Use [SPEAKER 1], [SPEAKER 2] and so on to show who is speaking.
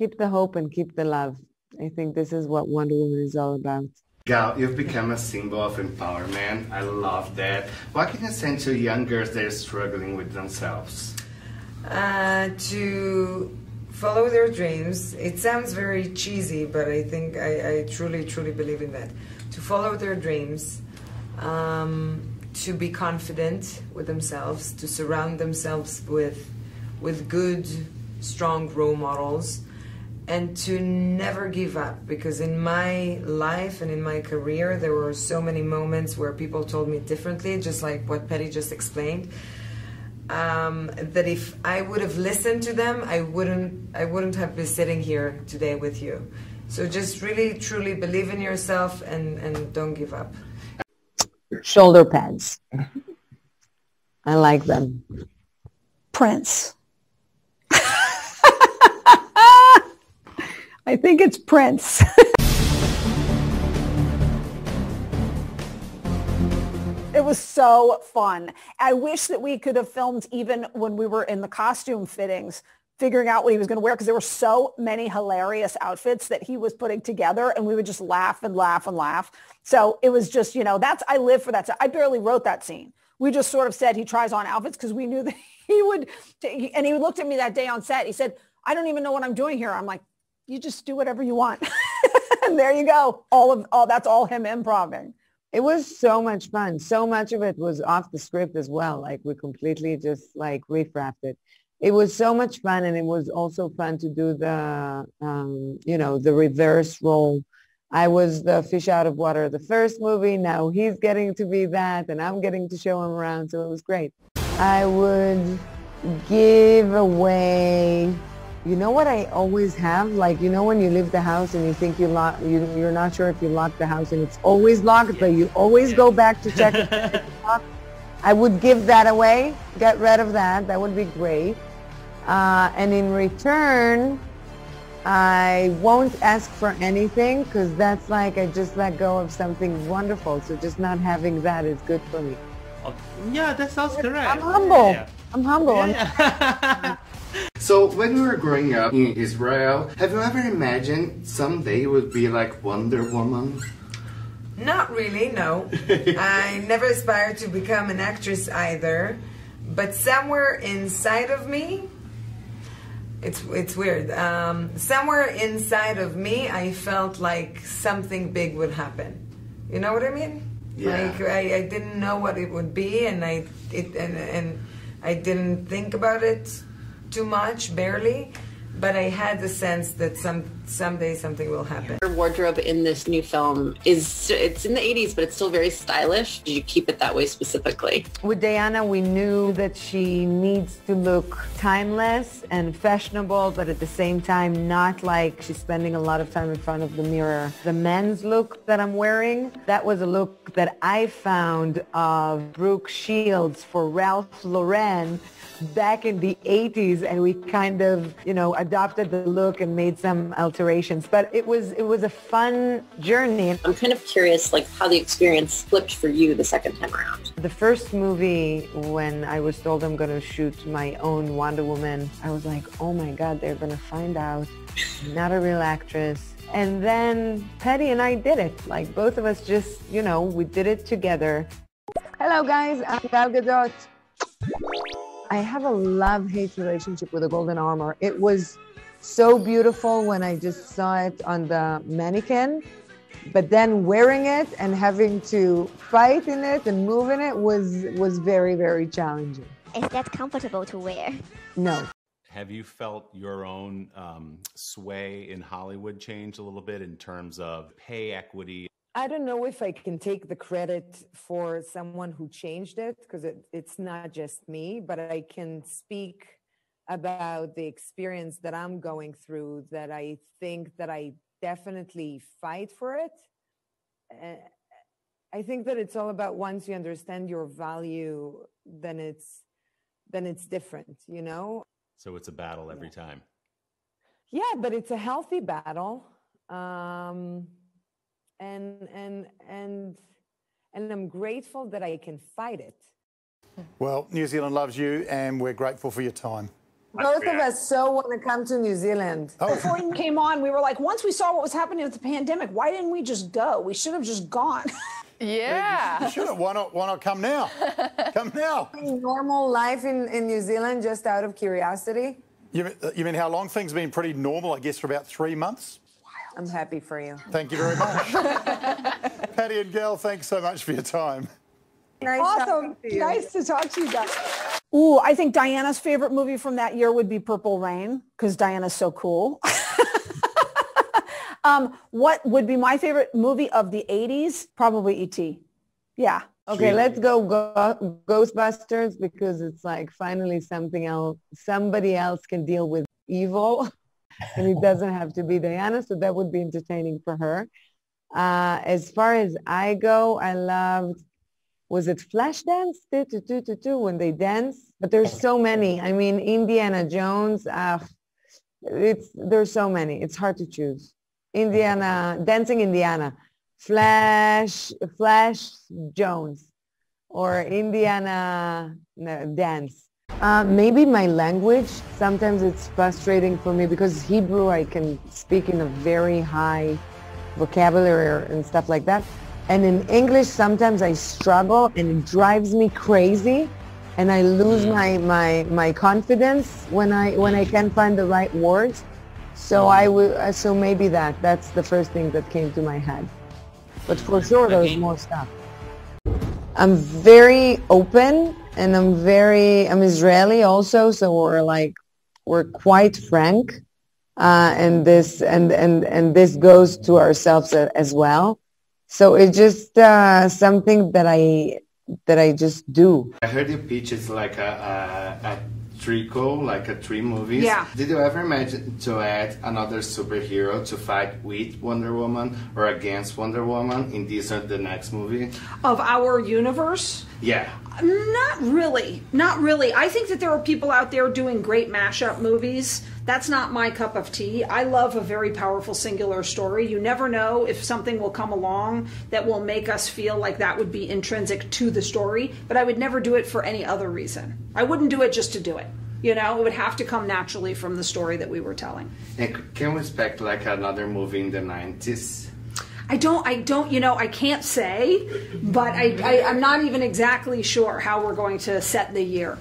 [SPEAKER 1] keep the hope and keep the love. I think this is what Wonder Woman is all about.
[SPEAKER 2] Gal, you've become a symbol of empowerment. I love that. What can you say to young girls that are struggling with themselves?
[SPEAKER 3] To follow their dreams. It sounds very cheesy, but I think I truly, truly believe in that. To follow their dreams, to be confident with themselves, to surround themselves with good, strong role models, and to never give up, because in my life and in my career there were so many moments where people told me differently, just like what Patty just explained, that if I would have listened to them, I wouldn't have been sitting here today with you. So just really truly believe in yourself and don't give up.
[SPEAKER 1] Shoulder pads. I like them.
[SPEAKER 4] Prince. I think it's Prince. It was so fun. I wish that we could have filmed even when we were in the costume fittings, figuring out what he was going to wear, because there were so many hilarious outfits that he was putting together, and we would just laugh and laugh and laugh. So it was just, you know, I live for that. So I barely wrote that scene. We just sort of said he tries on outfits because we knew that he would, and he looked at me that day on set. He said, I don't even know what I'm doing here. I'm like, you just do whatever you want. And there you go. That's all him improving.
[SPEAKER 1] It was so much fun. So much of it was off the script as well. Like we completely just like riff-raffed it. It was so much fun, and it was also fun to do the, you know, the reverse role. I was the fish out of water the first movie. Now he's getting to be that, and I'm getting to show him around. So it was great. I would give away. You know what I always have? Like, you know when you leave the house and you think you're not sure if you locked the house and it's always locked, but you always go back to check if it's locked? I would give that away. Get rid of that. That would be great. And in return, I won't ask for anything, because that's like I just let go of something wonderful. So just not having that is good for me.
[SPEAKER 5] Yeah, that sounds correct.
[SPEAKER 1] I'm humble.
[SPEAKER 5] Yeah.
[SPEAKER 1] I'm humble.
[SPEAKER 5] Yeah.
[SPEAKER 2] So when you were growing up in Israel, have you ever imagined someday you would be like Wonder Woman?
[SPEAKER 3] Not really, no. I never aspired to become an actress either, but somewhere inside of me, it's weird. Somewhere inside of me, I felt like something big would happen. You know what I mean?
[SPEAKER 2] Yeah.
[SPEAKER 3] Like I didn't know what it would be, and I didn't think about it too much, barely, but I had the sense that someday something will happen.
[SPEAKER 6] Your wardrobe in this new film it's in the 80s, but it's still very stylish. Did you keep it that way specifically?
[SPEAKER 1] With Diana, we knew that she needs to look timeless and fashionable, but at the same time, not like she's spending a lot of time in front of the mirror. The men's look that I'm wearing, that was a look that I found of Brooke Shields for Ralph Lauren back in the 80s, and we kind of, you know, adopted the look and made some alterations. But it was a fun journey.
[SPEAKER 6] I'm kind of curious, like, how the experience flipped for you the second time around.
[SPEAKER 1] The first movie, when I was told I'm going to shoot my own Wonder Woman, I was like, oh my God, they're going to find out I'm not a real actress. And then Patty and I did it. Like, both of us just, you know, we did it together. Hello guys, I'm Gal Gadot. I have a love-hate relationship with the golden armor. It was so beautiful when I just saw it on the mannequin, but then wearing it and having to fight in it and move in it was very, very challenging.
[SPEAKER 7] Is that comfortable to wear?
[SPEAKER 1] No.
[SPEAKER 5] Have you felt your own sway in Hollywood change a little bit in terms of pay equity?
[SPEAKER 1] I don't know if I can take the credit for someone who changed it, because it's not just me, but I can speak about the experience that I'm going through, that I think that I definitely fight for it. I think that it's all about, once you understand your value, then it's different, you know? So
[SPEAKER 5] it's a battle every time.
[SPEAKER 1] Yeah, but it's a healthy battle. And I'm grateful that I can fight it.
[SPEAKER 8] Well, New Zealand loves you, and we're grateful for your time.
[SPEAKER 3] Both of us so want to come to New Zealand.
[SPEAKER 4] Before you came on, we were like, once we saw what was happening with the pandemic, why didn't we just go? We should have just gone.
[SPEAKER 8] Yeah.
[SPEAKER 9] You should have. Why not come now? Come now.
[SPEAKER 3] Normal life in New Zealand, just out of curiosity.
[SPEAKER 9] You mean how long? Things have been pretty normal, I guess, for about 3 months?
[SPEAKER 3] I'm happy for you.
[SPEAKER 9] Thank you very much. Patty and Gail, thanks so much for your time.
[SPEAKER 3] Nice
[SPEAKER 4] Awesome.
[SPEAKER 3] to you.
[SPEAKER 4] Nice to talk to you guys. Ooh, I think Diana's favorite movie from that year would be Purple Rain, because Diana's so cool. What would be my favorite movie of the 80s? Probably E.T. Yeah.
[SPEAKER 1] Okay, let's go Ghostbusters, because it's like finally something else. Somebody else can deal with evil, and it doesn't have to be Diana, so that would be entertaining for her. As far as I go, I loved, was it Flashdance? When they dance? But there's so many. I mean, Indiana Jones, there's so many. It's hard to choose. Dancing Indiana, Flash Jones, or Indiana Dance. Maybe my language, sometimes it's frustrating for me because Hebrew I can speak in a very high vocabulary and stuff like that. And in English, sometimes I struggle and it drives me crazy, and I lose my confidence when I can't find the right words. So so maybe that's the first thing that came to my head. But for sure, there's more stuff. I'm very open, and I'm Israeli also, so we're quite frank, and this goes to ourselves as well. So it's just something that I just do.
[SPEAKER 2] I heard you pitch it's like a treeco, like a three movies.
[SPEAKER 4] Yeah.
[SPEAKER 2] Did you ever imagine to add another superhero to fight with Wonder Woman or against Wonder Woman in this or the next movie?
[SPEAKER 4] Of our universe?
[SPEAKER 2] Yeah.
[SPEAKER 4] Not really. Not really. I think that there are people out there doing great mashup movies. That's not my cup of tea. I love a very powerful singular story. You never know if something will come along that will make us feel like that would be intrinsic to the story, but I would never do it for any other reason. I wouldn't do it just to do it. You know, it would have to come naturally from the story that we were telling.
[SPEAKER 2] And can we expect like another movie in the 90s?
[SPEAKER 4] I don't, you know, I can't say, but I'm not even exactly sure how we're going to set the year.